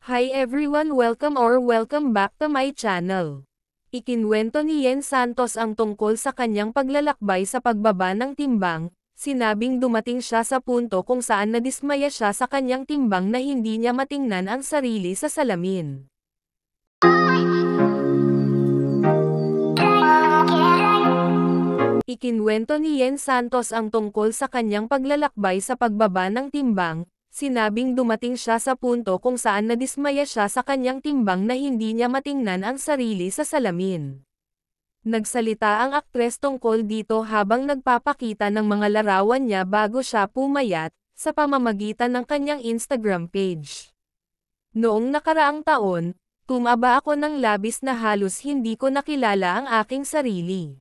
Hi everyone, welcome back to my channel. Ikinwento ni Yen Santos ang tungkol sa kanyang paglalakbay sa pagbaba ng timbang, sinabing dumating siya sa punto kung saan nadismaya siya sa kanyang timbang na hindi niya matingnan ang sarili sa salamin. Ikinwento ni Yen Santos ang tungkol sa kanyang paglalakbay sa pagbaba ng timbang, sinabing dumating siya sa punto kung saan nadismaya siya sa kanyang timbang na hindi niya matingnan ang sarili sa salamin. Nagsalita ang aktres tungkol dito habang nagpapakita ng mga larawan niya bago siya pumayat, sa pamamagitan ng kanyang Instagram page. Noong nakaraang taon, tumaba ako ng labis na halos hindi ko nakilala ang aking sarili.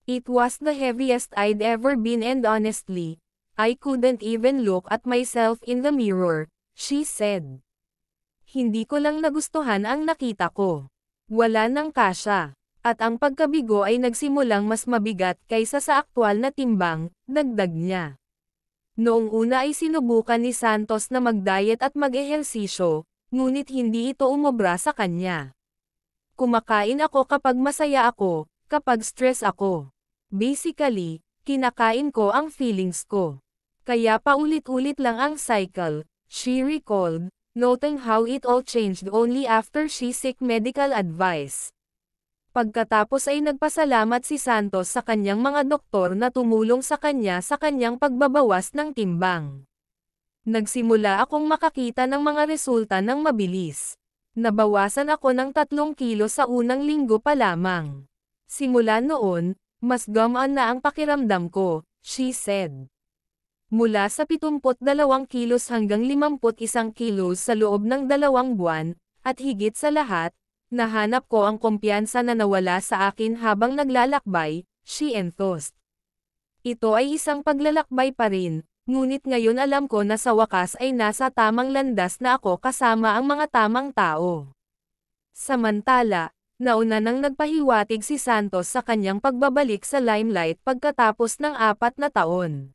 It was the heaviest I'd ever been and honestly, I couldn't even look at myself in the mirror, she said. Hindi ko lang nagustuhan ang nakita ko. Wala nang kasya. At ang pagkabigo ay nagsimulang mas mabigat kaysa sa aktwal na timbang, dagdag niya. Noong una ay sinubukan ni Santos na mag-diet at mag-ehersisyo, ngunit hindi ito umobra sa kanya. Kumakain ako kapag masaya ako, kapag stress ako. Basically, kinakain ko ang feelings ko. Kaya paulit-ulit lang ang cycle, she recalled, noting how it all changed only after she sought medical advice. Pagkatapos ay nagpasalamat si Santos sa kanyang mga doktor na tumulong sa kanyang pagbabawas ng timbang. Nagsimula akong makakita ng mga resulta ng mabilis. Nabawasan ako ng 3 kilo sa unang linggo pa lamang. Simula noon, mas gumaan na ang pakiramdam ko, she said. Mula sa 72 kilos hanggang 51 kilos sa loob ng 2 buwan, at higit sa lahat, nahanap ko ang kumpiyansa na nawala sa akin habang naglalakbay, she enthused. Ito ay isang paglalakbay pa rin, ngunit ngayon alam ko na sa wakas ay nasa tamang landas na ako kasama ang mga tamang tao. Samantala, nauna nang nagpahiwatig si Santos sa kanyang pagbabalik sa limelight pagkatapos ng 4 na taon.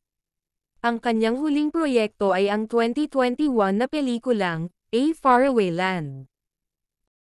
Ang kanyang huling proyekto ay ang 2021 na pelikulang, A Faraway Land.